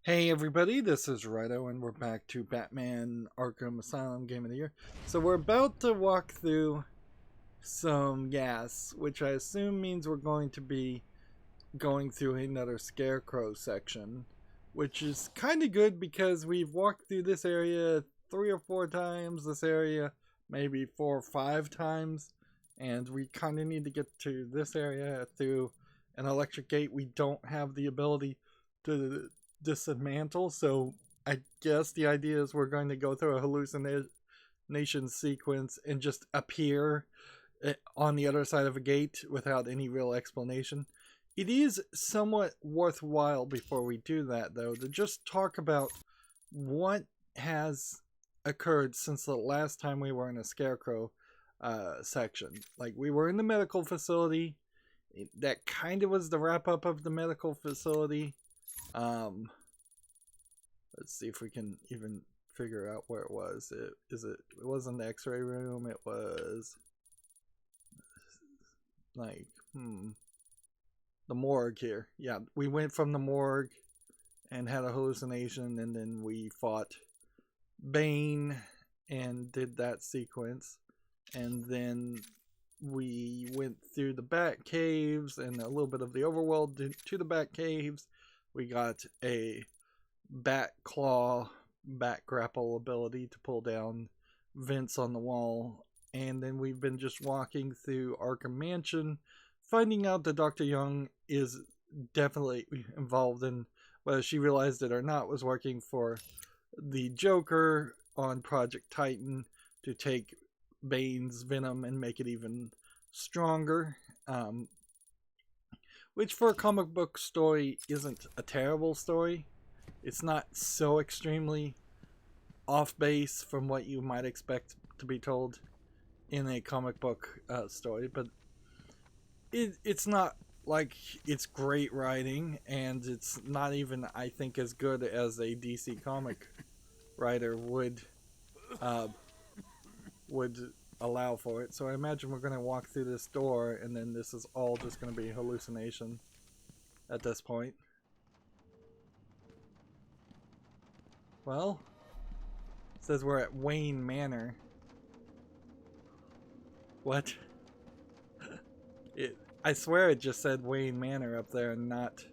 Hey everybody, this is Rydo and we're back to Batman Arkham Asylum Game of the Year. So we're about to walk through some gas, which I assume means we're going to be going through another Scarecrow section, which is kind of good because we've walked through this area 3 or 4 times, this area maybe 4 or 5 times, and we kind of need to get to this area through an electric gate we don't have the ability to dismantle, so I guess the idea is we're going to go through a hallucination sequence and just appear on the other side of a gate without any real explanation. It is somewhat worthwhile before we do that, though, to just talk about what has occurred since the last time we were in a Scarecrow section. Like, we were in the medical facility. That kind of was the wrap-up of the medical facility. Let's see if we can even figure out where it was. It wasn't the x-ray room, it was like the morgue here. Yeah, we went from the morgue and had a hallucination, and then we fought Bane and did that sequence, and then we went through the bat caves and a little bit of the overworld to the bat caves. We got a bat claw, bat grapple ability to pull down vents on the wall, and then we've been just walking through Arkham Mansion, finding out that Dr. Young is definitely involved in, whether she realized it or not, was working for the Joker on Project Titan to take Bane's venom and make it even stronger. Which for a comic book story isn't a terrible story. It's not so extremely off base from what you might expect to be told in a comic book story, but it's not like it's great writing, and it's not even, I think, as good as a DC comic writer would allow for it. So I imagine we're going to walk through this door, and then this is all just going to be hallucination at this point. Well, it says we're at Wayne Manor. What? I swear it just said Wayne Manor up there and not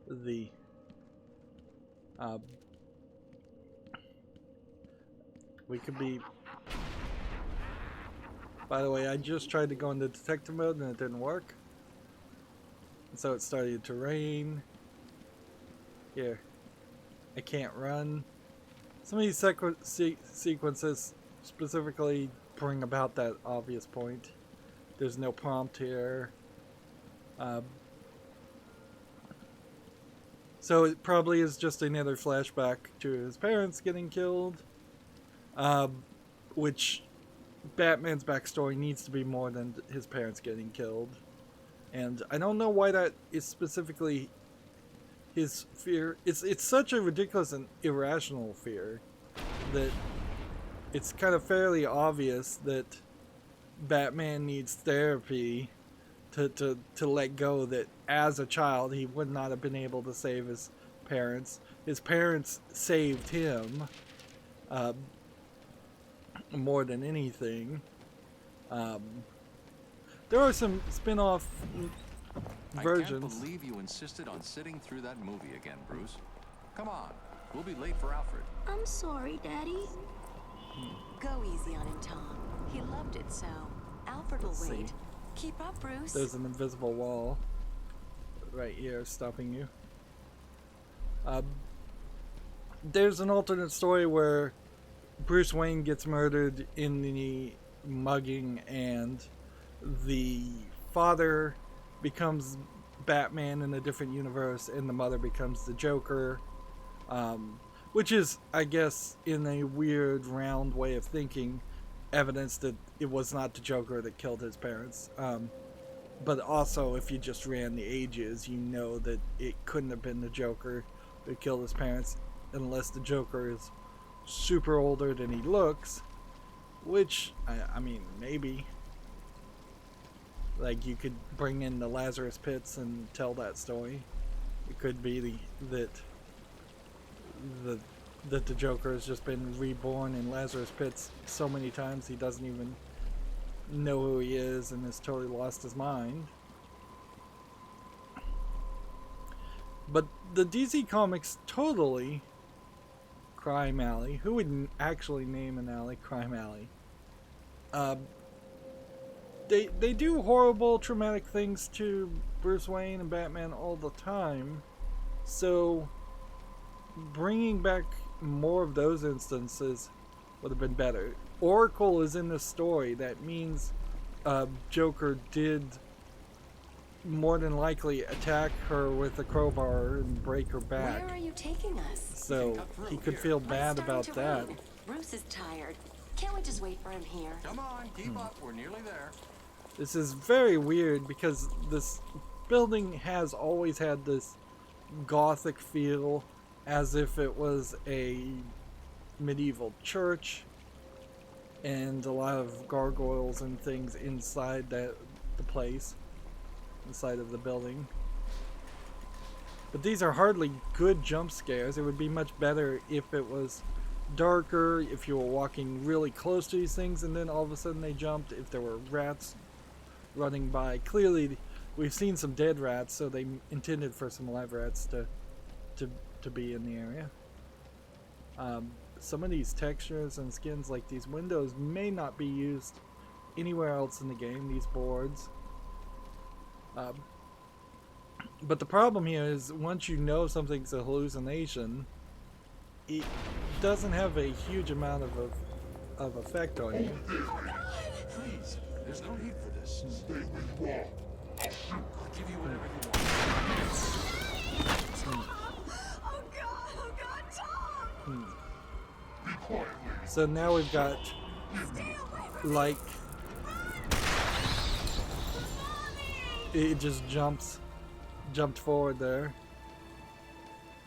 the we could be. By the way, I just tried to go into detective mode and it didn't work. And so it started to rain. Here. I can't run. Some of these sequences specifically bring about that obvious point. There's no prompt here. So it probably is just another flashback to his parents getting killed. Which Batman's backstory needs to be more than his parents getting killed. And I don't know why that is specifically his fear. It's such a ridiculous and irrational fear that it's kind of fairly obvious that Batman needs therapy to let go that as a child he would not have been able to save his parents. His parents saved him more than anything. There are some spin-off versions. I can't believe you insisted on sitting through that movie again, Bruce. Come on, we'll be late for Alfred. I'm sorry, Daddy. Go easy on him, Tom. He loved it so. Alfred will wait. Keep up, Bruce. There's an invisible wall right here stopping you. There's an alternate story where Bruce Wayne gets murdered in the mugging, and the father becomes Batman in a different universe, and the mother becomes the Joker, which is, I guess, in a weird round way of thinking, evidence that it was not the Joker that killed his parents. But also, if you just ran the ages, you know that it couldn't have been the Joker that killed his parents, unless the Joker is super older than he looks, which, I mean, maybe. Like, you could bring in the Lazarus Pits and tell that story. It could be that the that the Joker has just been reborn in Lazarus Pits so many times he doesn't even know who he is and has totally lost his mind. But the DC Comics totally Crime Alley. Who would actually name an alley Crime Alley? They do horrible, traumatic things to Bruce Wayne and Batman all the time. So bringing back more of those instances would have been better. Oracle is in the story. That means Joker did more than likely attack her with a crowbar and break her back. Where are you taking us? So he could feel bad about that. Bruce is tired. Can't we just wait for him here? Come on, keep up. We're nearly there. This is very weird because this building has always had this gothic feel, as if it was a medieval church, and a lot of gargoyles and things inside the place, inside of the building. But these are hardly good jump scares. It would be much better if it was darker, if you were walking really close to these things and then all of a sudden they jumped, if there were rats running by. Clearly we've seen some dead rats, so they intended for some live rats to be in the area. Some of these textures and skins, like these windows, may not be used anywhere else in the game, these boards. But the problem here is once you know something's a hallucination, it doesn't have a huge amount of effect on you. Please, there's no need for this. I'll give you whatever you want. Oh God, Tom! So now we've got, like, it just jumped forward there,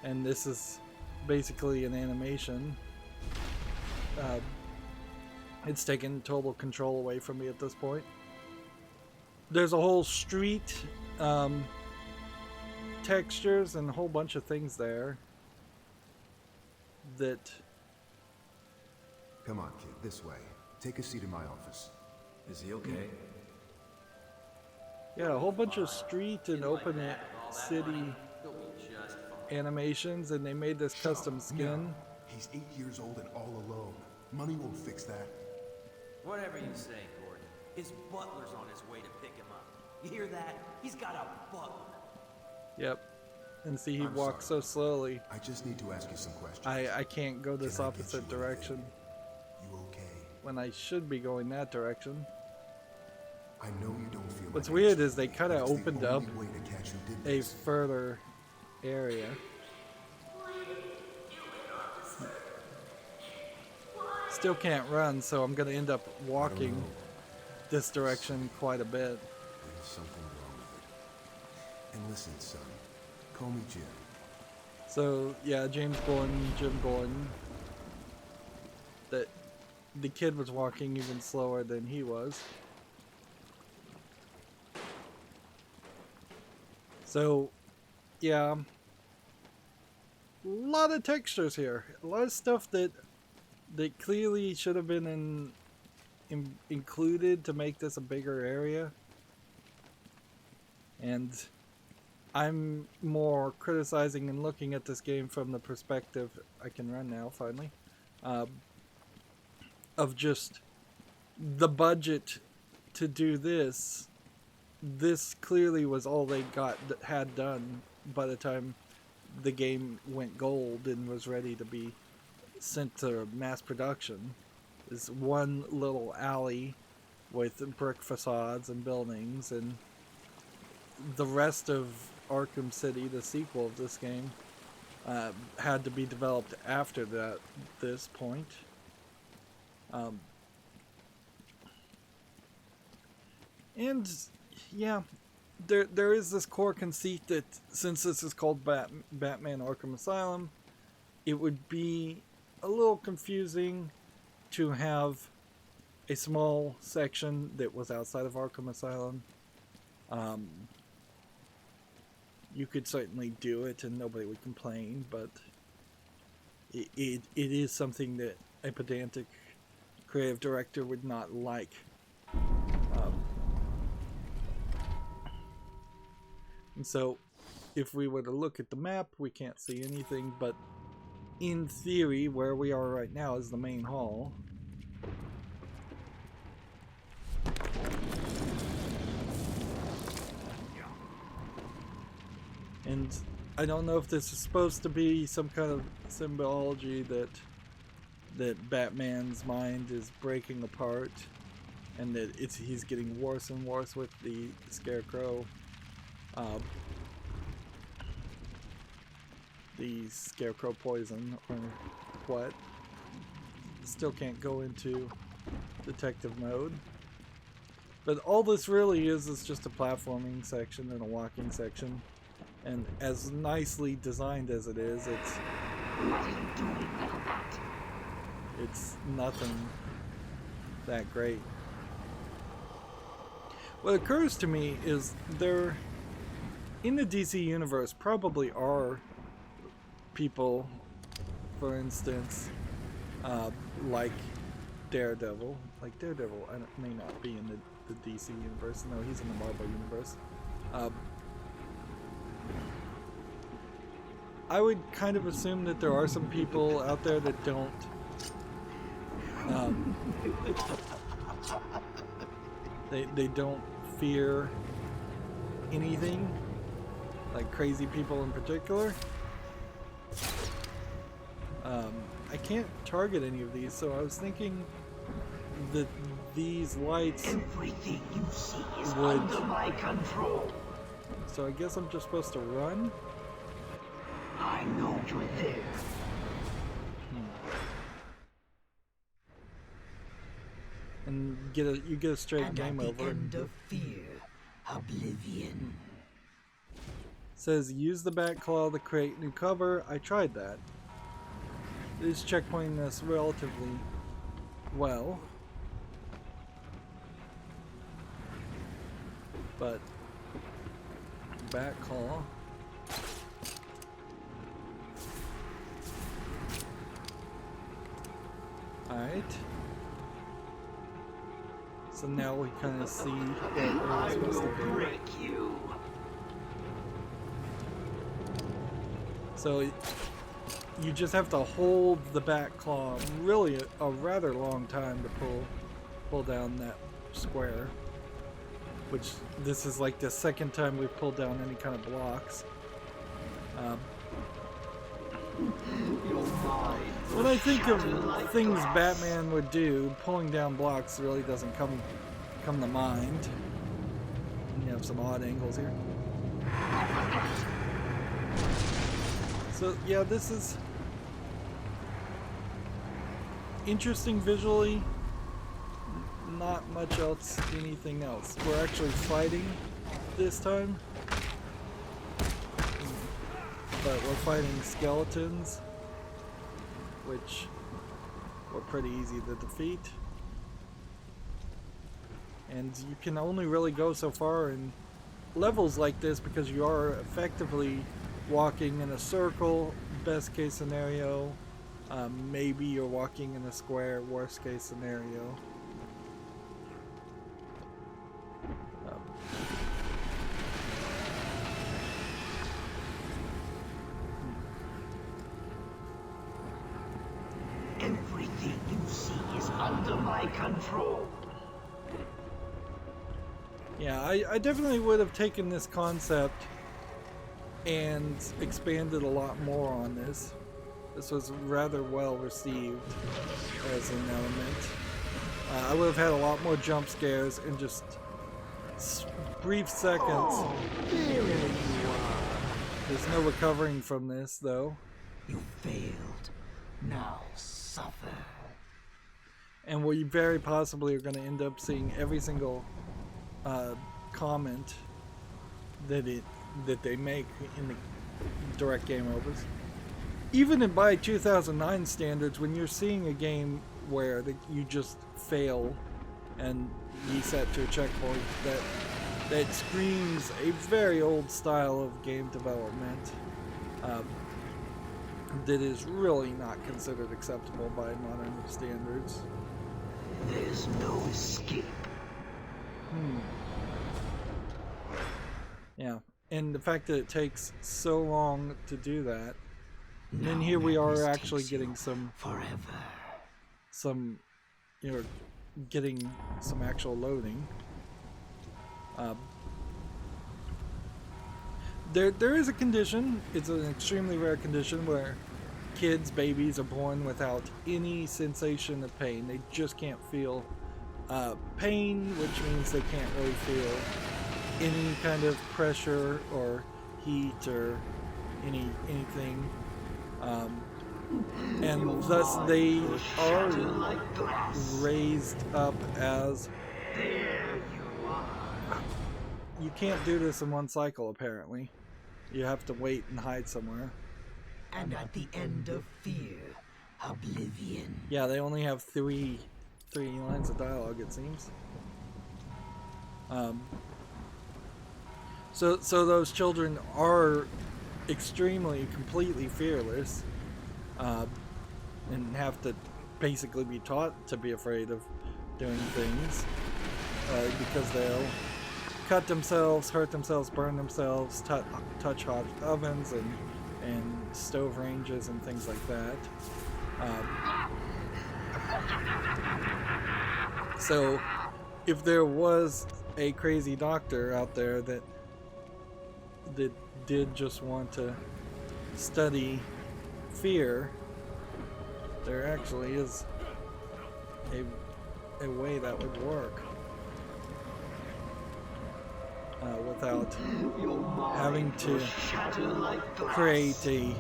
and this is basically an animation. It's taken total control away from me at this point. There's a whole street, textures and a whole bunch of things there that... Come on, kid, this way. Take a seat in my office. Is he okay? Yeah, a whole bunch of street and open city animations, and they made this custom skin. No. He's 8 years old and all alone. Money won't fix that. Whatever you say, Gordon. His butler's on his way to pick him up. You hear that? He's got a butler. Yep. And see, he I'm walks sorry. so slowly. I just need to ask you some questions. I can't go this Can I get opposite you direction anything? You okay? when I should be going that direction. I know you don't feel What's like weird answering is they me, kind of but it's the opened only up way to catch who did a this. further area. Still can't run, so I'm going to end up walking this direction quite a bit. There's something wrong with it. And listen, son. Call me Jim. So, yeah, Jim Gordon. That the kid was walking even slower than he was. So, yeah, a lot of textures here. A lot of stuff that clearly should have been included to make this a bigger area. And I'm more criticizing and looking at this game from the perspective, I can run now finally, of just the budget to do this. This clearly was all they had done by the time the game went gold and was ready to be sent to mass production. Is one little alley with brick facades and buildings, and the rest of Arkham City, the sequel of this game, had to be developed after this point. And yeah, there is this core conceit that since this is called Batman Arkham Asylum, it would be a little confusing to have a small section that was outside of Arkham Asylum. You could certainly do it and nobody would complain, but it is something that a pedantic creative director would not like. And so if we were to look at the map, we can't see anything, but in theory, where we are right now is the main hall. And I don't know if this is supposed to be some kind of symbology that Batman's mind is breaking apart, and that he's getting worse and worse with the Scarecrow. The Scarecrow poison or what. Still can't go into detective mode. But all this really is just a platforming section and a walking section. And as nicely designed as it is, it's nothing that great. What occurs to me is there, in the DC universe, probably are people, for instance, like Daredevil. Like Daredevil may not be in the DC universe. No, he's in the Marvel universe. I would kind of assume that there are some people out there that don't they don't fear anything, like crazy people in particular. I can't target any of these, so I was thinking that these lights Everything you see is under my control. So I guess I'm just supposed to run? I know you're there. And you get a straight And game at the over. end of fear, oblivion. Says use the bat claw to create new cover. I tried that. It is checkpointing this relatively well. But bat claw. Alright. So now we kind of see what we're supposed to do. Break you. So you just have to hold the bat claw really a rather long time to pull down that square. Which this is like the second time we've pulled down any kind of blocks. When I think of things Batman would do, pulling down blocks really doesn't come to mind. You have some odd angles here. So yeah, this is interesting visually. Not much else, anything else. We're actually fighting this time. But we're fighting skeletons, which were pretty easy to defeat. And you can only really go so far in levels like this because you are effectively walking in a circle, best case scenario. Maybe you're walking in a square, worst case scenario. Everything you see is under my control. Yeah, I definitely would have taken this concept and expanded a lot more on this. This was rather well received as an element. I would have had a lot more jump scares in just brief seconds. Oh, there you are. There's no recovering from this, though. You failed. Now suffer. And we very possibly are going to end up seeing every single comment that they make in the direct game overs. Even by 2009 standards, when you're seeing a game where you just fail and reset to a checkpoint, that screams a very old style of game development. that is really not considered acceptable by modern standards. There's no escape. Yeah, and the fact that it takes so long to do that, and then No here we are madness actually takes you getting some, you know, getting some actual loading. There is a condition, it's an extremely rare condition where kids, babies are born without any sensation of pain. They just can't feel pain, which means they can't really feel any kind of pressure or heat or anything. And thus they are raised up as... You can't do this in one cycle, apparently. You have to wait and hide somewhere. And at the end of fear, oblivion. Yeah, they only have three lines of dialogue, it seems. So those children are extremely, completely fearless, and have to basically be taught to be afraid of doing things, because they'll cut themselves, hurt themselves, burn themselves, touch hot ovens and stove ranges and things like that. So if there was a crazy doctor out there that did just want to study fear, there actually is a way that would work. Without having to create a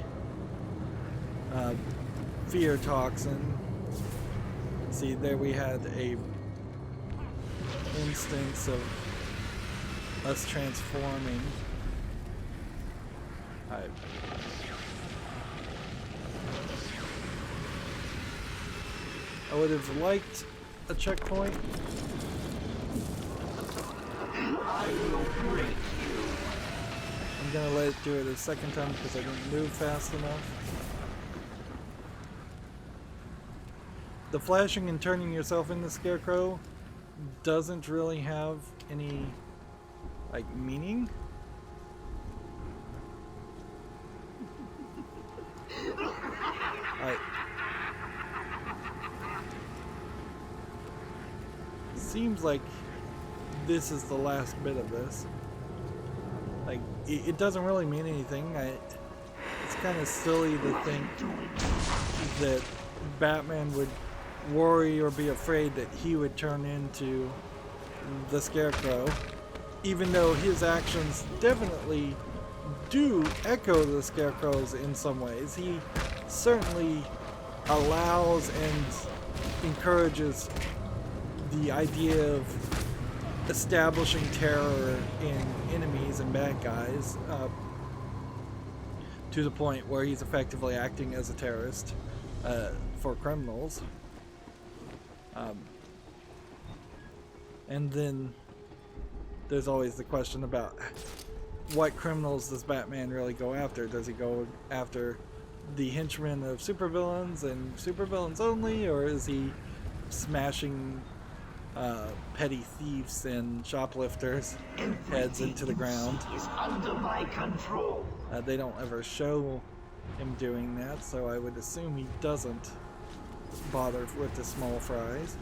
fear toxin. See, there we had a instance of us transforming. I would have liked a checkpoint. I will break you. I'm gonna let it do it a second time because I didn't move fast enough. The flashing and turning yourself into Scarecrow doesn't really have any, like, meaning. Seems like this is the last bit of this. Like, it doesn't really mean anything. It's kind of silly to think that Batman would worry or be afraid that he would turn into the Scarecrow, even though his actions definitely do echo the Scarecrow's in some ways. He certainly allows and encourages the idea of establishing terror in enemies and bad guys, to the point where he's effectively acting as a terrorist for criminals. And then there's always the question about what criminals does Batman really go after? Does he go after the henchmen of supervillains and supervillains only, or is he smashing petty thieves and shoplifters' heads into the ground? Is under my control. They don't ever show him doing that, so I would assume he doesn't bother with the small fries.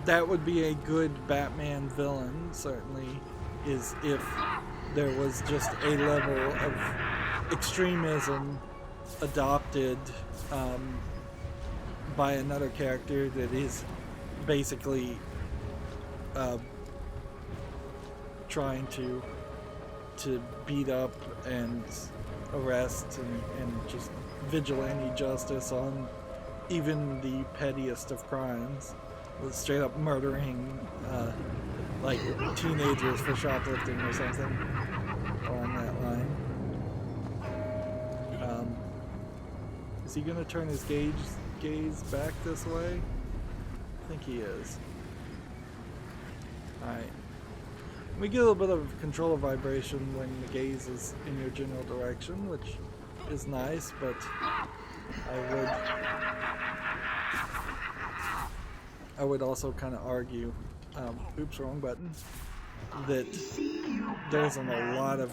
That would be a good Batman villain, certainly, is if there was just a level of extremism adopted by another character that is basically trying to beat up and arrest and just vigilante justice on even the pettiest of crimes, straight up murdering like teenagers for shoplifting or something along that line. Is he gonna turn his gaze back this way? I think he is. Alright. We get a little bit of controller vibration when the gaze is in your general direction, which is nice, but I would also kind of argue, oops, wrong button, that there isn't a lot of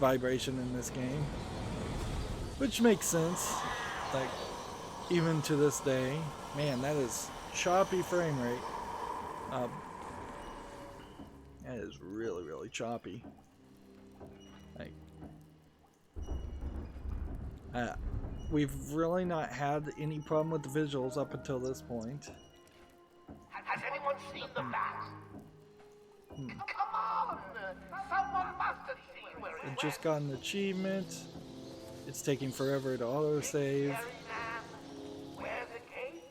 vibration in this game, which makes sense. Like, even to this day, man, that is choppy frame rate. That is really, really choppy. Like, we've really not had any problem with the visuals up until this point. Has anyone seen the bats? Come on! Someone must have seen where it It just got an achievement. It's taking forever to autosave. Where's the gate?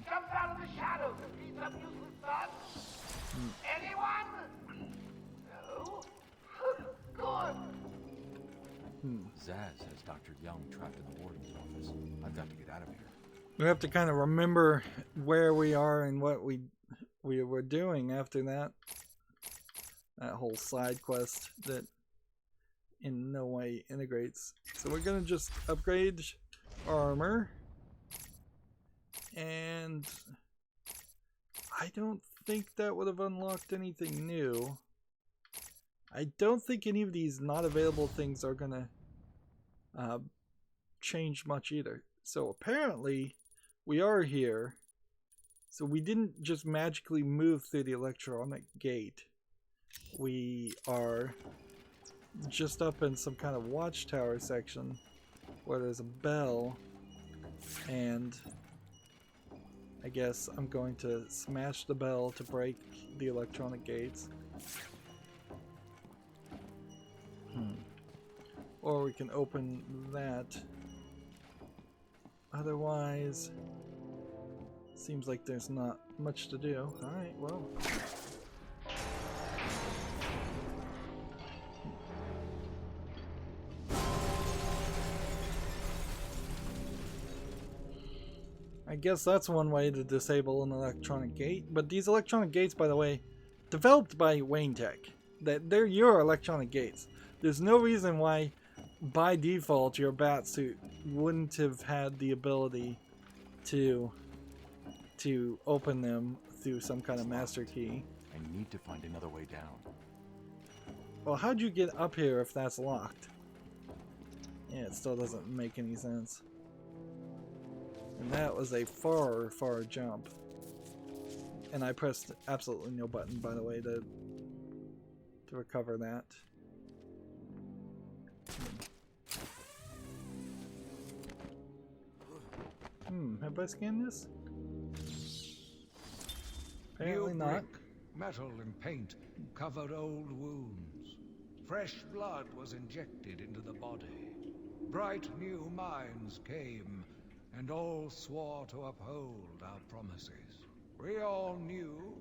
Jumps out of the shadows and beats up useless thugs. Anyone? No? Good. Zaz has Dr. Young trapped in the warden's office. I've got to get out of here. We have to kind of remember where we are and what we were doing after that whole side quest that in no way integrates. So we're gonna just upgrade armor, and I don't think that would have unlocked anything new. I don't think any of these not available things are gonna change much either. So apparently we are here. So we didn't just magically move through the electronic gate. We are just up in some kind of watchtower section where there's a bell, and I guess I'm going to smash the bell to break the electronic gates. Or we can open that. Otherwise, seems like there's not much to do. Alright, well. I guess that's one way to disable an electronic gate. But these electronic gates, by the way, developed by Wayne Tech. They're your electronic gates. There's no reason why, by default, your Batsuit wouldn't have had the ability to open them through some kind of master key. I need to find another way down. Well, how'd you get up here if that's locked? Yeah, it still doesn't make any sense. And that was a far, far jump. And I pressed absolutely no button, by the way, to recover that. Have I scanned this? Apparently New not. brick, metal and paint covered old wounds. Fresh blood was injected into the body. Bright new minds came, and all swore to uphold our promises. We all knew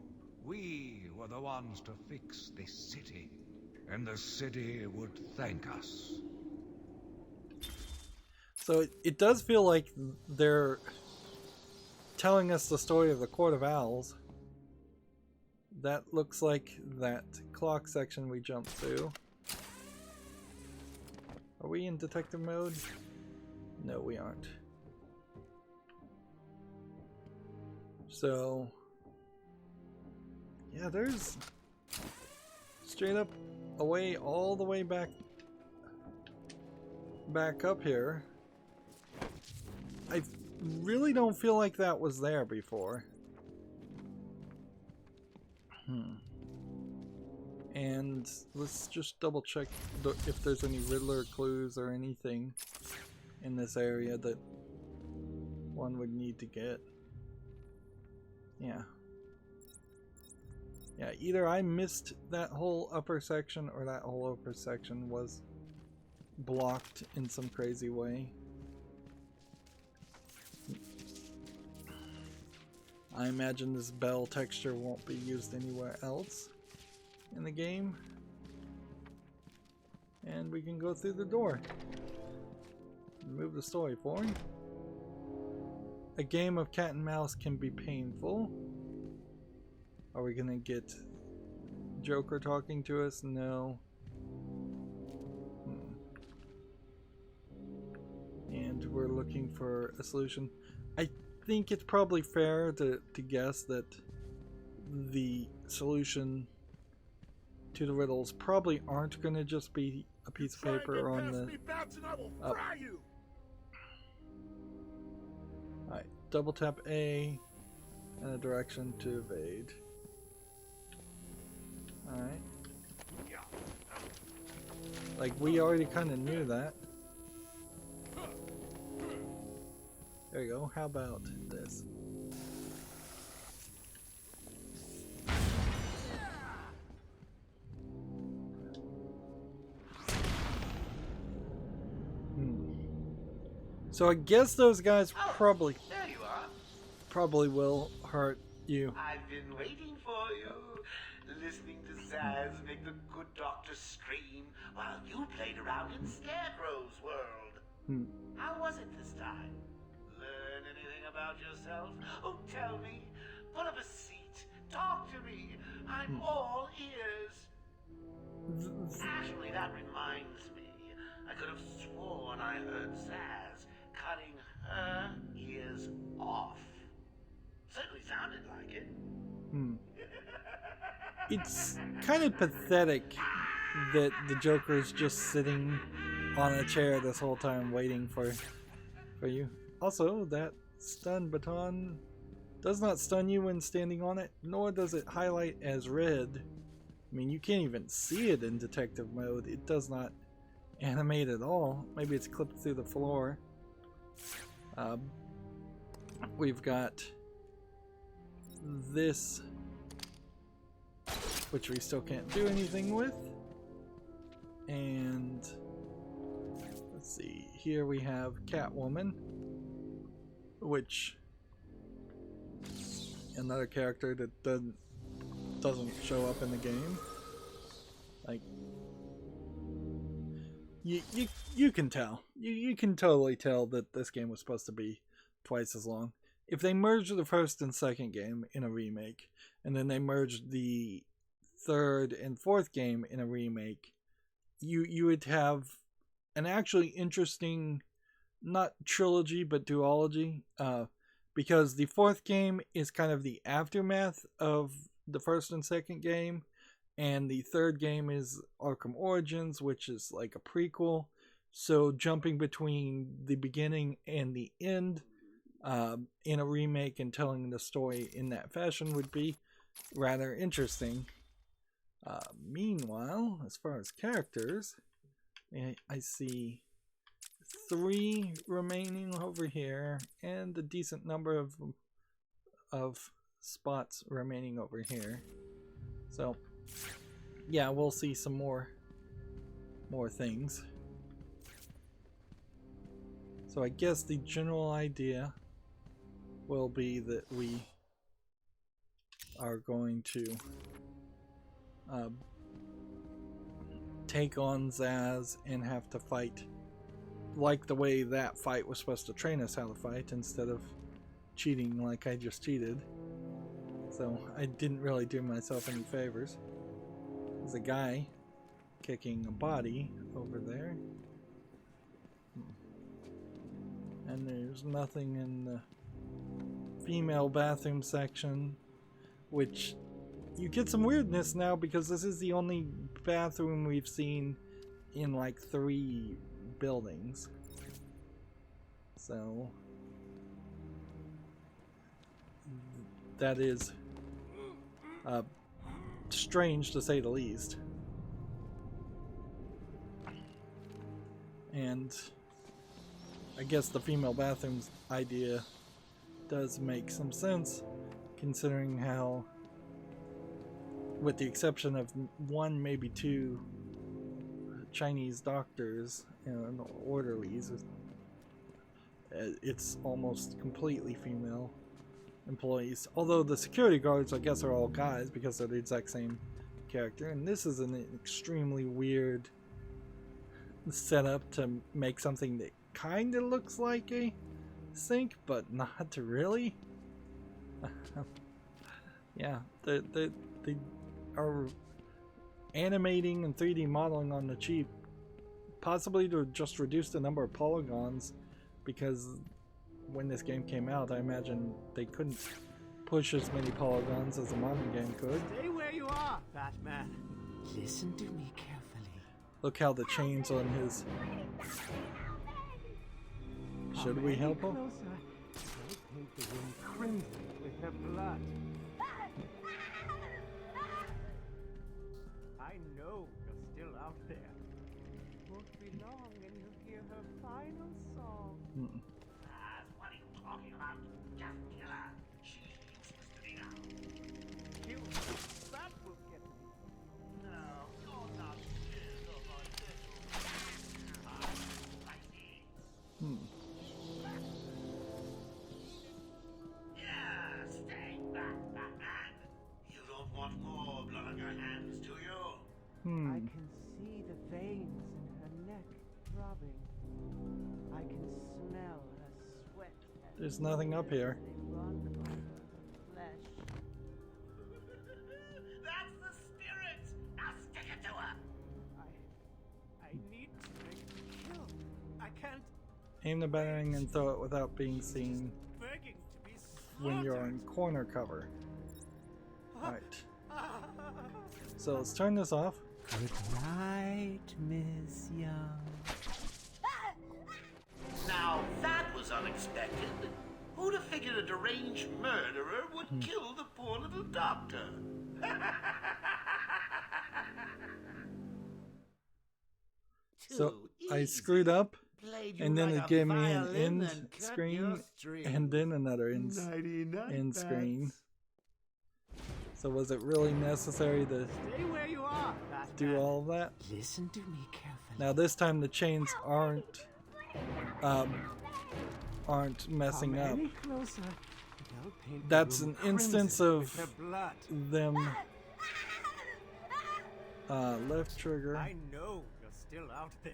we were the ones to fix this city, and the city would thank us. So it does feel like they're telling us the story of the Court of Owls. That looks like that clock section we jumped through. Are we in detective mode? No, we aren't. So, yeah, there's straight up away all the way back up here. I really don't feel like that was there before. And let's just double check if there's any Riddler clues or anything in this area that one would need to get. Yeah. Yeah, either I missed that whole upper section or that whole upper section was blocked in some crazy way. I imagine this bell texture won't be used anywhere else in the game. And we can go through the door. Move the story forward. A game of cat and mouse can be painful. Are we gonna get Joker talking to us? No. And we're looking for a solution. I think it's probably fair to guess that the solution to the riddles probably aren't going to just be a piece of paper on the... Alright, double tap A and a direction to evade. Alright. Like, we already kind of knew that. There you go. How about this? So I guess those guys probably There you are. will hurt you. I've been waiting for you. Listening to Zaz make the good doctor scream while you played around in Scarecrow's world. How was it this time? Learn anything about yourself? Oh, tell me. Pull up a seat. Talk to me. I'm all ears. Actually, that reminds me. I could have sworn I heard Zaz cutting her ears off. Certainly sounded like it. It's kind of pathetic that the Joker's just sitting on a chair this whole time waiting for you. Also, that stun baton does not stun you when standing on it, nor does it highlight as red. I mean, you can't even see it in detective mode. It does not animate at all. Maybe it's clipped through the floor. We've got this, which we still can't do anything with. And let's see, here we have Catwoman, which another character that doesn't show up in the game. Like, you can tell. You can totally tell that this game was supposed to be twice as long. If they merged the first and second game in a remake, and then they merged the third and fourth game in a remake, you would have an actually interesting, not trilogy, but duology, because the fourth game is kind of the aftermath of the first and second game, and the third game is Arkham Origins, which is like a prequel. So jumping between the beginning and the end in a remake and telling the story in that fashion would be rather interesting. Meanwhile, as far as characters, I see 3 remaining over here and a decent number of spots remaining over here. So yeah, we'll see some more things. So I guess the general idea will be that we are going to take on Zaz and have to fight like the way that fight was supposed to train us how to fight, instead of cheating like I just cheated. So I didn't really do myself any favors. There's a guy kicking a body over there. And there's nothing in the female bathroom section, which you get some weirdness now because this is the only bathroom we've seen in like 3 buildings. So that is strange to say the least. And I guess the female bathrooms idea does make some sense, considering how, with the exception of 1, maybe 2 Chinese doctors and orderlies, it's almost completely female employees. Although the security guards, I guess, are all guys because they're the exact same character. And this is an extremely weird setup to make something that kind of looks like a sink, but not really. Yeah, they are animating and 3D modeling on the cheap, possibly to just reduce the number of polygons, because when this game came out, I imagine they couldn't push as many polygons as a modern game could. Stay where you are, Batman. Listen to me carefully. Look how the chains on his... Should we help him? They'll paint the room crimson with her blood. I know you're still out there. Won't be long and you'll hear her final song. What are you talking about? Just kill her. She's useless to me now. Kill her. That will get me. No, you're not killed of my little. Yeah, stay back, Batman. You don't want more blood on your hands, do you? I can see the veins in her neck throbbing. I can smell her sweat. There's nothing up here. They run over her flesh. That's the spirit! Now stick it to her! I need to make a kill. I can't. Aim the batarang and throw it without being seen Begging to be when you're slaughtered. on corner cover. Alright. So let's turn this off. Good night, Miss Young. Now that was unexpected. Who'd have figured a deranged murderer would kill the poor little doctor? So Too I easy. screwed up, Played you and then like it a gave me an violin end and cut screen, your strings. and then another Nighty-night, end screen. Bats. So was it really necessary to Stay where you are, Batman. do all of that? Listen to me carefully. Now this time the chains aren't messing Come up. any closer, they'll paint the That's room an instance crimson of with her blood. them left trigger. I know you're still out there.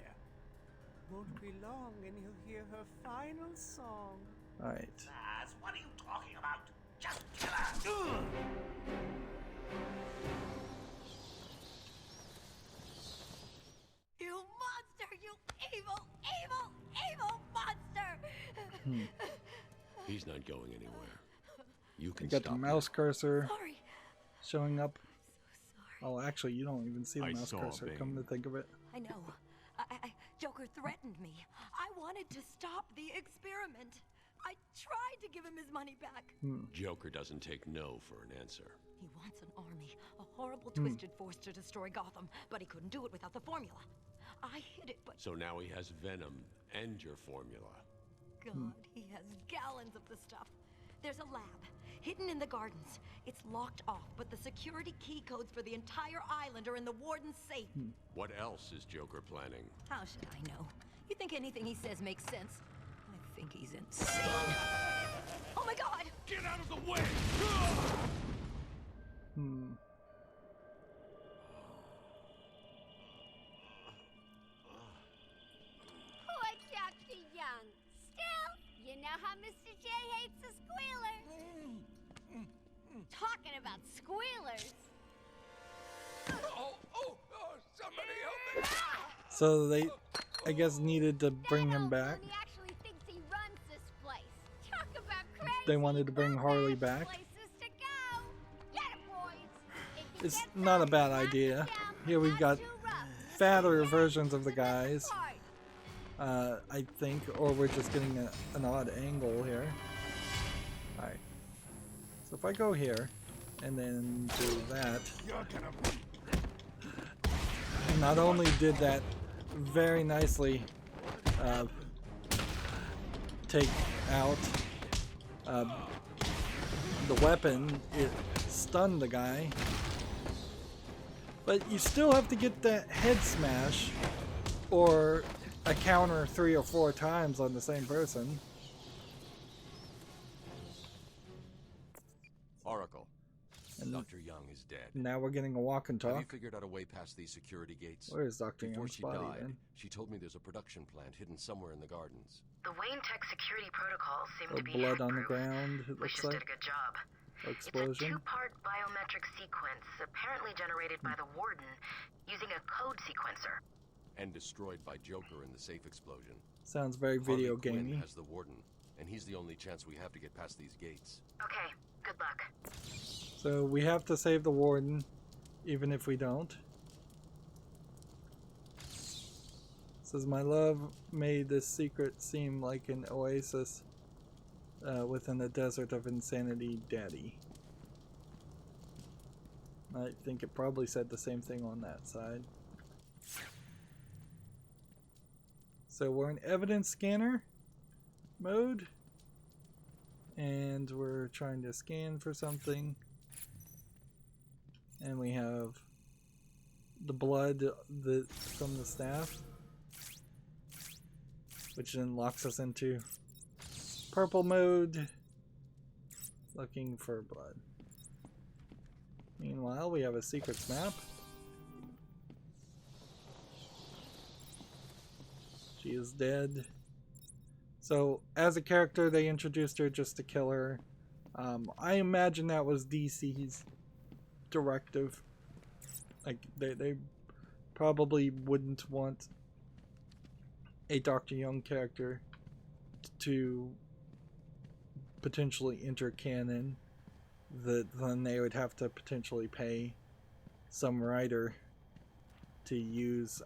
Won't be long and you'll hear her final song. Alright. Baz, what are you talking about? Just kill her! You monster! You evil, evil, evil monster! He's not going anywhere. You You can got stop the him. mouse cursor Sorry. showing up. So sorry. Oh, actually, you don't even see the I mouse saw cursor. Bane. Come to think of it. I know. Joker threatened me. I wanted to stop the experiment. I tried to give him his money back. Joker doesn't take no for an answer. He wants an army, a horrible, twisted force to destroy Gotham, but he couldn't do it without the formula. I hid it, but So now he has Venom and your formula. God, he has gallons of the stuff. There's a lab, hidden in the gardens. It's locked off, but the security key codes for the entire island are in the warden's safe. What else is Joker planning? How should I know? You think anything he says makes sense? I think he's insane. Oh my God! Get out of the way! Poor Dr. Young. Still, you know how Mr. J hates a squealer. Talking about squealers. Somebody help me! So they, I guess, needed to bring him back. He actually thinks he runs this place. Talk about crazy. They wanted to bring Harley back. Places to go. Get it, boys. If you It's get not a Harley bad knocked idea. down, Here we've not got too rough. fatter versions of the guys. Part. I think, or we're just getting an odd angle here. Alright. So if I go here, and then do that, and not only did that very nicely take out the weapon, it stunned the guy, but you still have to get that head smash or a counter 3 or 4 times on the same person. Oracle, And Dr. Young is dead. now we're getting a walk and Have you talk. figured out a way past these security gates? Where is Dr. Before Young's she body died, then? she told me there's a production plant hidden somewhere in the gardens. The Wayne Tech security protocols seem Oh, to be blood on the hack-proof. ground, it We looks just like. did a good job. explosion. It's a two-part biometric sequence, apparently generated by the Warden using a code sequencer. And destroyed by Joker in the safe explosion. Sounds very video Harley Quinn gamey. has the Warden, and he's the only chance we have to get past these gates. Okay, good luck. So we have to save the Warden, even if we don't. Says, my love made this secret seem like an oasis within the desert of insanity, Daddy. I think it probably said the same thing on that side. So we're in evidence scanner mode, and we're trying to scan for something, and we have the blood from the staff, which then locks us into purple mode, looking for blood. Meanwhile, we have a secrets map. She is dead. So, as a character, they introduced her just to kill her. I imagine that was DC's directive. Like, they probably wouldn't want a Dr. Young character to potentially enter canon. Then they would have to potentially pay some writer to use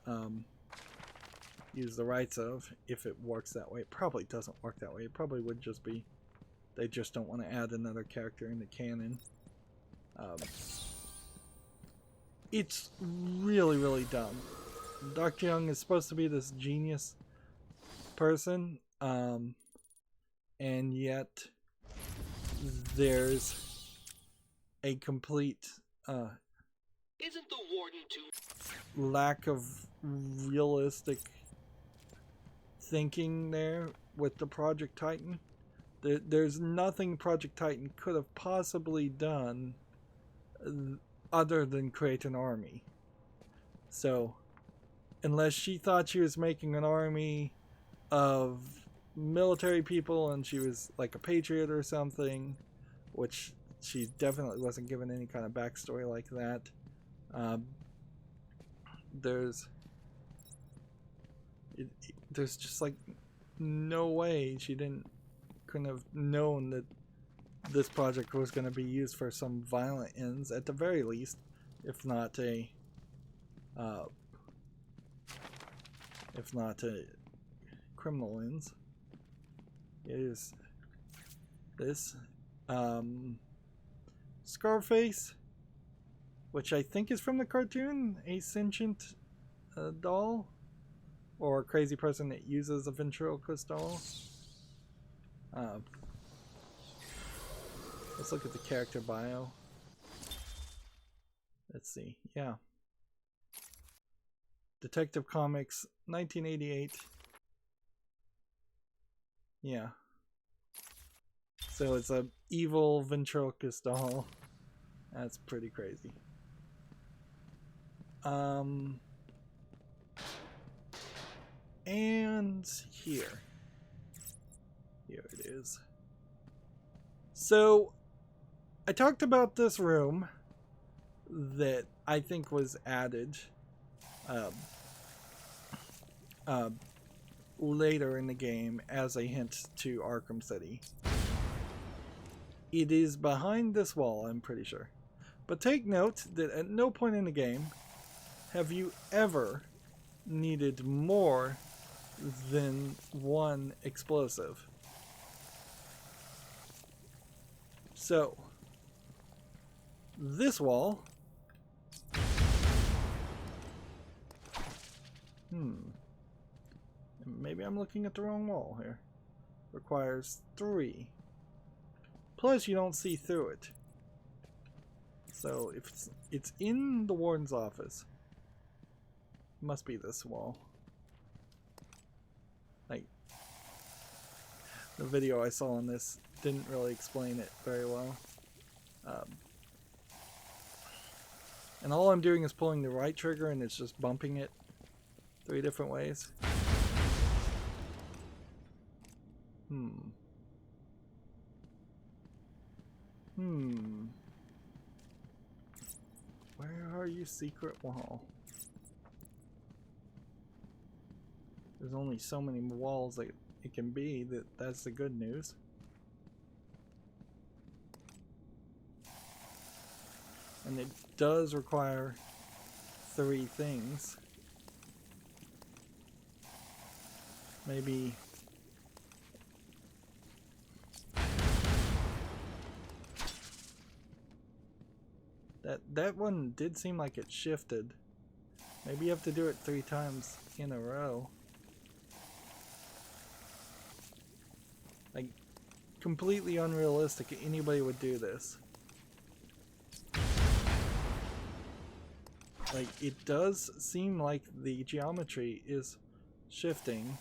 the rights of, if it works that way. It probably doesn't work that way. It probably would just be they just don't want to add another character into canon. It's really, really dumb. Dr. Young is supposed to be this genius person, and yet there's a complete Isn't the Warden too... lack of realistic thinking there with the Project Titan. There's nothing Project Titan could have possibly done other than create an army. So, unless she thought she was making an army of military people and she was like a patriot or something, which she definitely wasn't given any kind of backstory like that. There's just like no way she couldn't have known that this project was going to be used for some violent ends at the very least, if not a criminal ends. Is this Scarface, which I think is from the cartoon, a sentient doll, or a crazy person that uses a ventriloquist doll. Let's look at the character bio. Let's see. Yeah. Detective Comics, 1988. Yeah. So it's a evil ventriloquist doll. That's pretty crazy. And here it is. So I talked about this room that I think was added later in the game as a hint to Arkham City. It is behind this wall, I'm pretty sure. But take note that at no point in the game have you ever needed more than one explosive. So, this wall maybe I'm looking at the wrong wall here. Requires 3. Plus you don't see through it. So if it's in the warden's office, it must be this wall. Like, the video I saw on this didn't really explain it very well. And all I'm doing is pulling the right trigger and it's just bumping it 3 different ways. Where are you, secret wall? There's only so many walls that it can be. That's the good news. And it does require 3 things. Maybe that one did seem like it shifted. Maybe you have to do it 3 times in a row. Like, completely unrealistic anybody would do this. Like, it does seem like the geometry is shifting,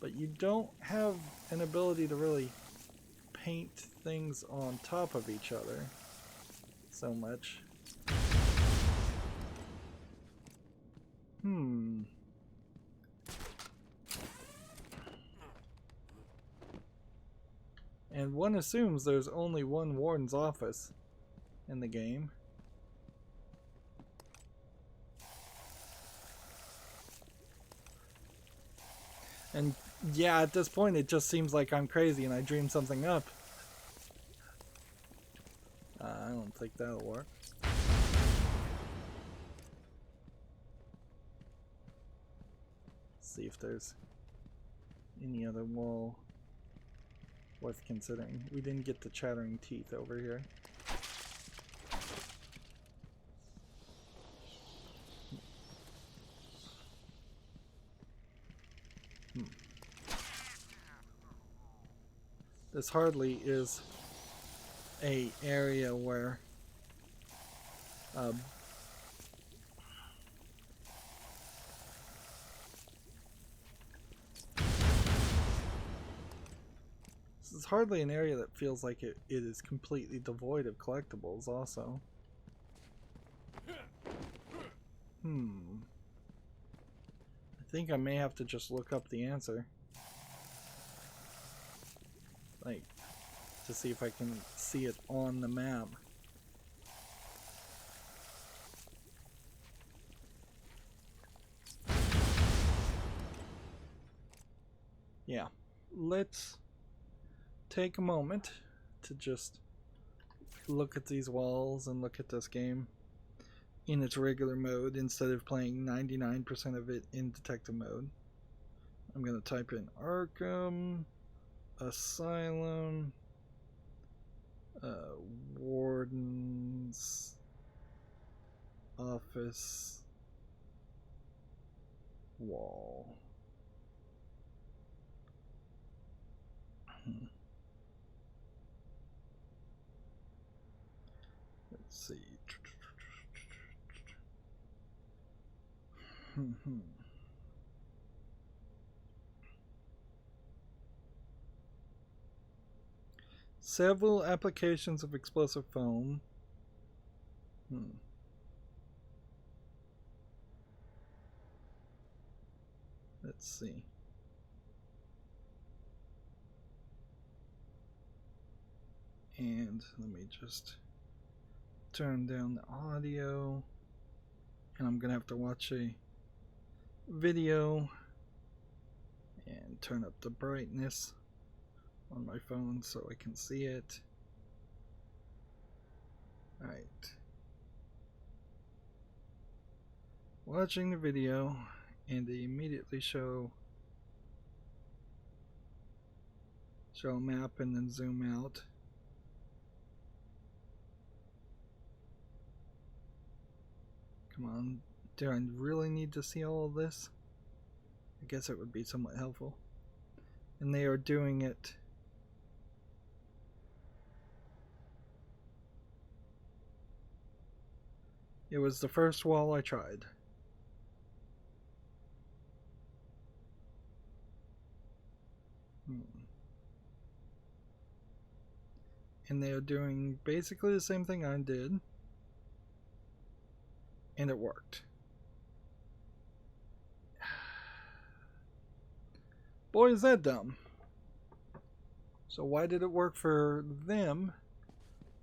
but you don't have an ability to really paint things on top of each other so much. And one assumes there's only one warden's office in the game. And yeah, at this point it just seems like I'm crazy and I dreamed something up. I don't think that'll work. See if there's any other wall worth considering. We didn't get the chattering teeth over here. This hardly is a area where this is hardly an area that feels like it is completely devoid of collectibles also. I think I may have to just look up the answer. Like, to see if I can see it on the map. Yeah, let's take a moment to just look at these walls and look at this game in its regular mode instead of playing 99% of it in detective mode. I'm gonna type in Arkham Asylum Warden's Office Wall. Let's see. Several applications of explosive foam. Let's see. And let me just turn down the audio. And I'm gonna have to watch a video and turn up the brightness on my phone so I can see it. Alright. Watching the video, and they immediately show a map and then zoom out. Come on, do I really need to see all of this? I guess it would be somewhat helpful. And they are doing it It was the first wall I tried. And they are doing basically the same thing I did. And it worked. Boy, is that dumb. So why did it work for them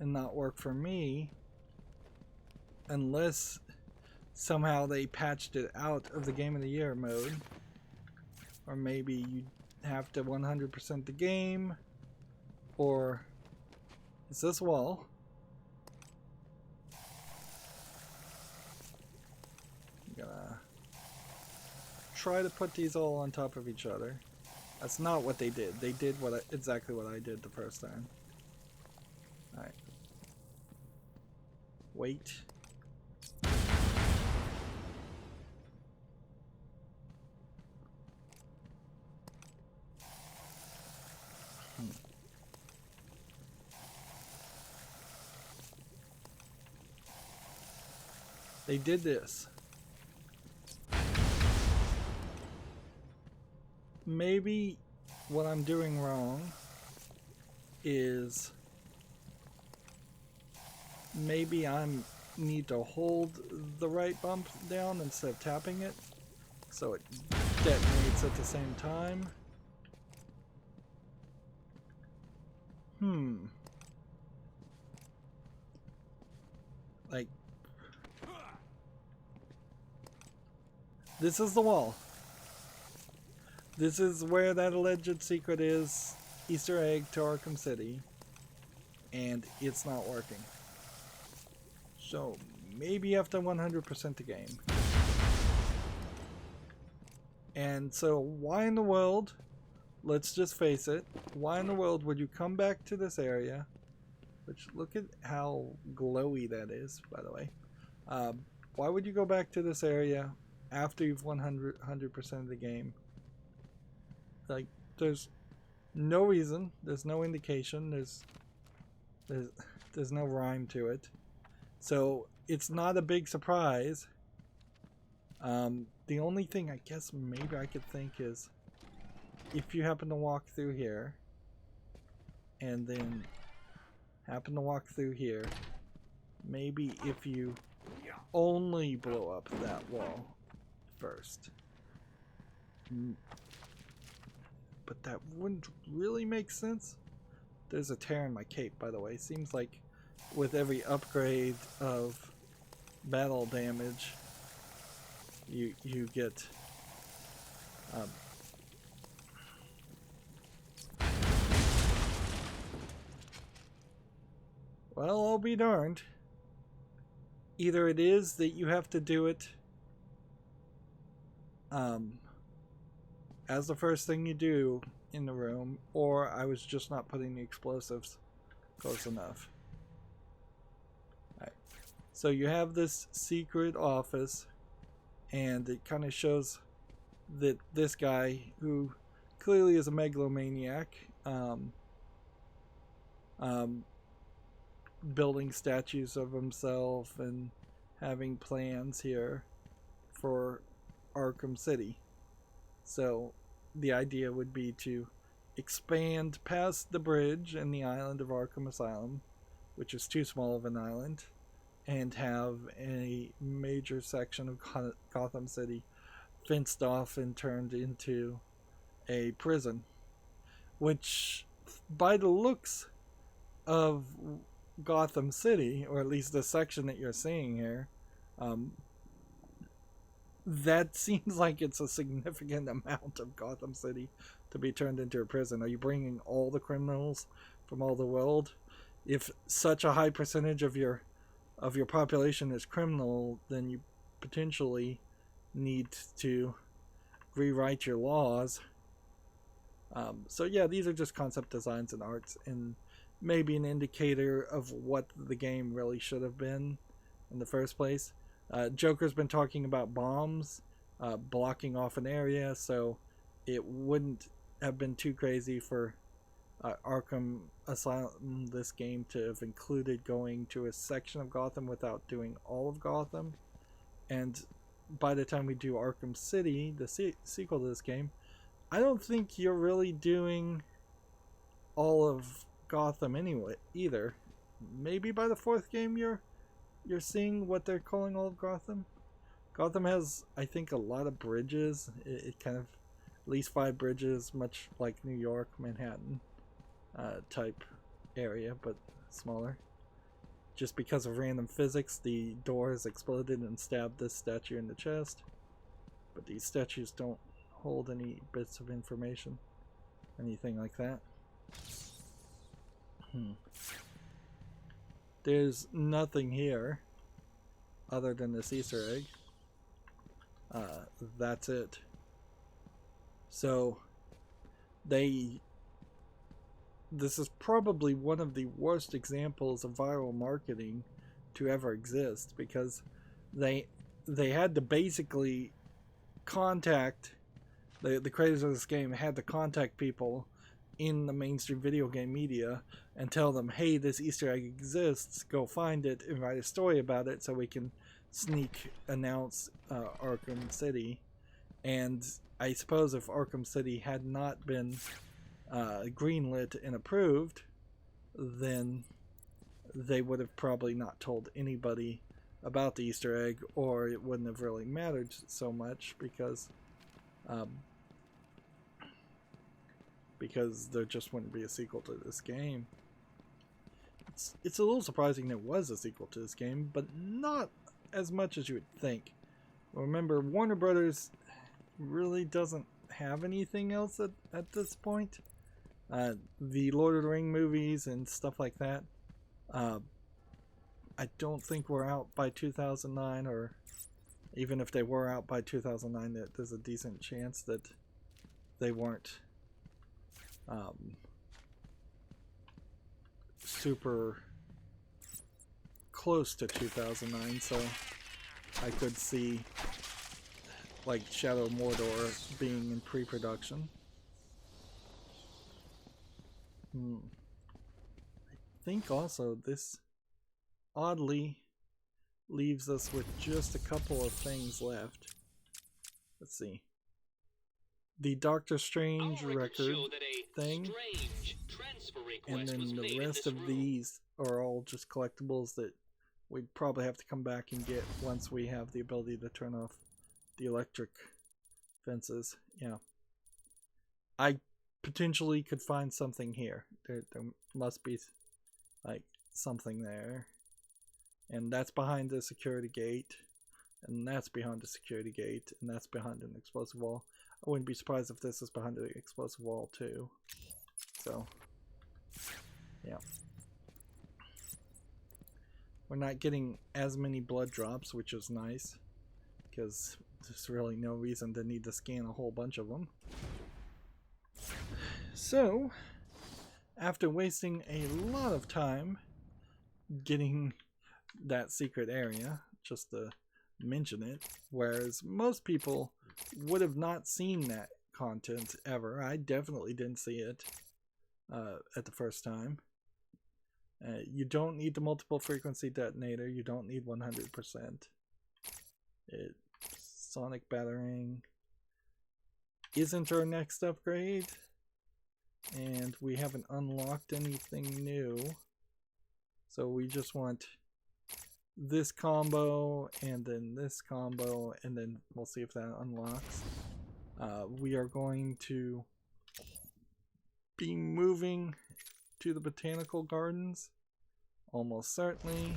and not work for me? Unless somehow they patched it out of the Game of the Year mode. Or maybe you have to 100% the game. Or is this wall? I'm gonna try to put these all on top of each other. That's not what they did. They did exactly what I did the first time. Alright. Wait. They did this. Maybe what I'm doing wrong is maybe I need to hold the right bump down instead of tapping it so it detonates at the same time. Like, this is the wall. This is where that alleged secret is. Easter egg to Arkham City. And it's not working. So maybe you have to 100% the game. And so why in the world, let's just face it, why in the world would you come back to this area, which look at how glowy that is, by the way. Why would you go back to this area after you've 100% of the game? Like, there's no reason, there's no indication, there's no rhyme to it. So it's not a big surprise. The only thing I guess maybe I could think is if you happen to walk through here and then happen to walk through here, maybe if you only blow up that wall first. But that wouldn't really make sense. There's a tear in my cape, by the way. Seems like with every upgrade of battle damage, you get well, I'll be darned. Either it is that you have to do it as the first thing you do in the room, or I was just not putting the explosives close enough. Alright. So you have this secret office, and it kind of shows that this guy, who clearly is a megalomaniac, building statues of himself and having plans here for Arkham City. So the idea would be to expand past the bridge and the island of Arkham Asylum, which is too small of an island, and have a major section of Gotham City fenced off and turned into a prison, which by the looks of Gotham City, or at least the section that you're seeing here, that seems like it's a significant amount of Gotham City to be turned into a prison. Are you bringing all the criminals from all the world? If such a high percentage of your population is criminal, then you potentially need to rewrite your laws. So yeah, these are just concept designs and arts, and maybe an indicator of what the game really should have been in the first place. Joker's been talking about bombs blocking off an area, so it wouldn't have been too crazy for Arkham Asylum, this game, to have included going to a section of Gotham without doing all of Gotham. And by the time we do Arkham City, the sequel to this game, I don't think you're really doing all of Gotham anyway either. Maybe by the fourth game you're seeing what they're calling all of Gotham. Gotham has, I think, a lot of bridges. It kind of, at least 5 bridges, much like New York, Manhattan. type area, but smaller. Just because of random physics, the door has exploded and stabbed this statue in the chest. But these statues don't hold any bits of information, anything like that. There's nothing here other than this Easter egg. That's it. So this is probably one of the worst examples of viral marketing to ever exist, because they had to basically contact the creators of this game had to contact people in the mainstream video game media and tell them, hey, this Easter egg exists, go find it and write a story about it so we can sneak announce Arkham City. And I suppose if Arkham City had not been greenlit and approved, then they would have probably not told anybody about the Easter egg, or it wouldn't have really mattered so much, because there just wouldn't be a sequel to this game. It's a little surprising there was a sequel to this game, but not as much as you would think. Remember, Warner Brothers really doesn't have anything else at this point. The Lord of the Rings movies and stuff like that, I don't think we're out by 2009, or even if they were out by 2009, there's a decent chance that they weren't super close to 2009, so I could see like Shadow of Mordor being in pre-production. I think also this oddly leaves us with just a couple of things left. Let's see. The Doctor Strange record thing, and then the rest of these are all just collectibles that we'd probably have to come back and get once we have the ability to turn off the electric fences. Yeah. I potentially could find something here. There must be like something there. And that's behind the security gate. And that's behind the security gate. And that's behind an explosive wall. I wouldn't be surprised if this is behind the explosive wall too. So, yeah. We're not getting as many blood drops, which is nice, because there's really no reason to need to scan a whole bunch of them. So, after wasting a lot of time getting that secret area, just to mention it, whereas most people would have not seen that content ever. I definitely didn't see it at the first time. You don't need the multiple frequency detonator. You don't need 100%. Sonic battering isn't our next upgrade, and we haven't unlocked anything new, so we just want this combo and then this combo, and then we'll see if that unlocks. We are going to be moving to the botanical gardens, almost certainly.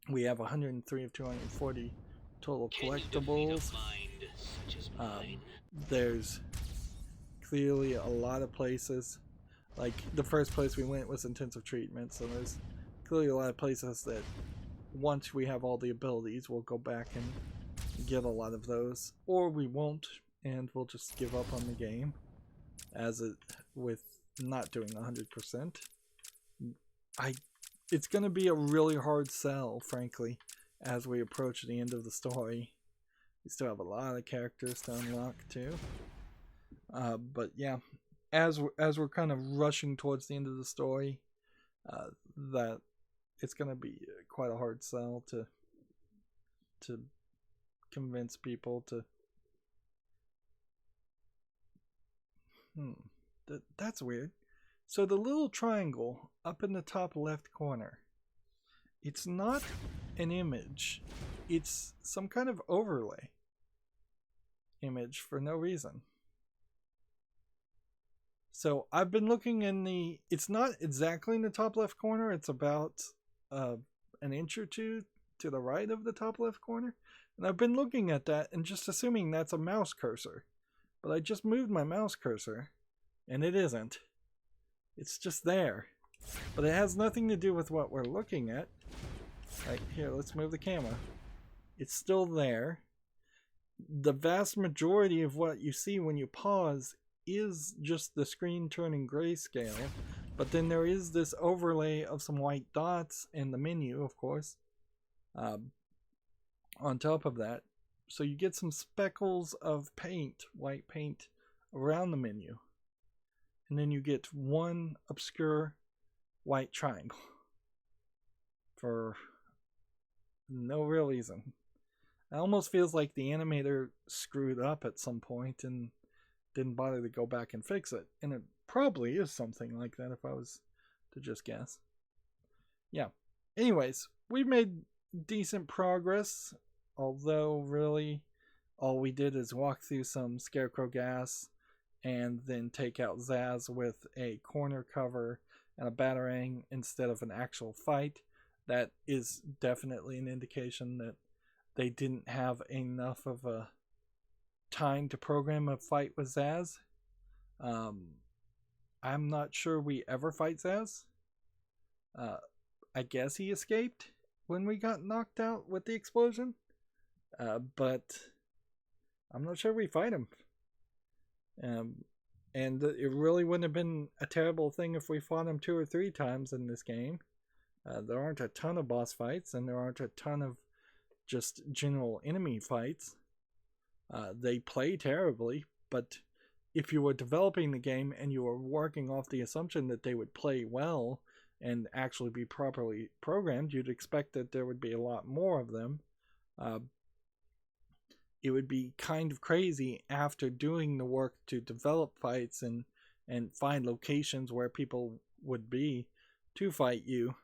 We have 103 of 240 total collectibles. There's clearly a lot of places. Like, the first place we went was intensive treatment, so there's clearly a lot of places that once we have all the abilities, we'll go back and get a lot of those. Or we won't, and we'll just give up on the game, as it with not doing 100%. It's going to be a really hard sell, frankly, as we approach the end of the story. We still have a lot of characters to unlock too. But yeah, as we're kind of rushing towards the end of the story, that it's going to be quite a hard sell to convince people to. That's weird. So the little triangle up in the top left corner, it's not an image. It's some kind of overlay image for no reason. So I've been looking in the, it's not exactly in the top left corner, it's about an inch or two to the right of the top left corner. And I've been looking at that and just assuming that's a mouse cursor. But I just moved my mouse cursor and it isn't. It's just there. But it has nothing to do with what we're looking at. Right here, let's move the camera. It's still there. The vast majority of what you see when you pause is just the screen turning grayscale. But then there is this overlay of some white dots in the menu, of course, on top of that. So you get some speckles of paint, white paint, around the menu. And then you get one obscure white triangle for no real reason. It almost feels like the animator screwed up at some point and didn't bother to go back and fix it. And it probably is something like that if I was to just guess. Yeah. Anyways, we've made decent progress, although really all we did is walk through some Scarecrow gas and then take out Zsasz with a corner cover and a batarang instead of an actual fight. That is definitely an indication that they didn't have enough of a time to program a fight with Zsasz. I'm not sure we ever fight Zsasz. I guess he escaped when we got knocked out with the explosion. But I'm not sure we fight him. And it really wouldn't have been a terrible thing if we fought him 2 or 3 times in this game. There aren't a ton of boss fights, and there aren't a ton of just general enemy fights. They play terribly, but if you were developing the game and you were working off the assumption that they would play well and actually be properly programmed, you'd expect that there would be a lot more of them. It would be kind of crazy after doing the work to develop fights and find locations where people would be to fight you,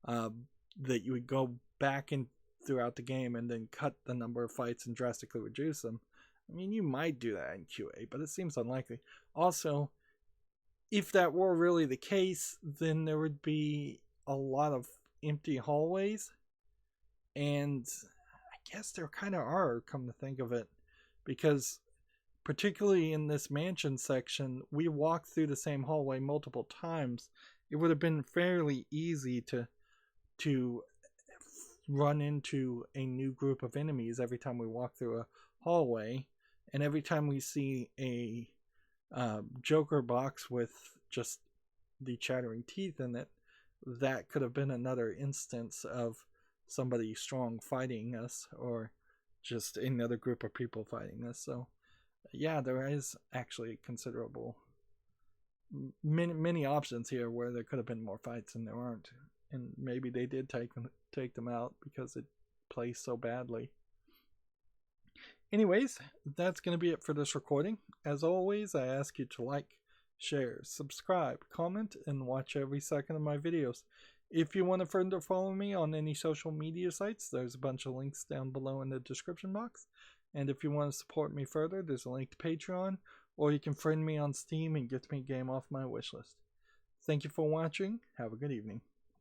that you would go back in throughout the game and then cut the number of fights and drastically reduce them. I mean, you might do that in QA, but it seems unlikely. Also, if that were really the case, then there would be a lot of empty hallways, and I guess there kind of are, come to think of it, because particularly in this mansion section, we walked through the same hallway multiple times. It would have been fairly easy to run into a new group of enemies every time we walk through a hallway, and every time we see a Joker box with just the chattering teeth in it, that could have been another instance of somebody strong fighting us, or just another group of people fighting us. So yeah, there is actually considerable many options here where there could have been more fights and there aren't, and maybe they did take them out because it plays so badly. Anyways, that's going to be it for this recording. As always, I ask you to like, share, subscribe, comment, and watch every second of my videos. If you want to further follow me on any social media sites, there's a bunch of links down below in the description box. And if you want to support me further, there's a link to Patreon, or you can friend me on Steam and get me a game off my wishlist. Thank you for watching. Have a good evening.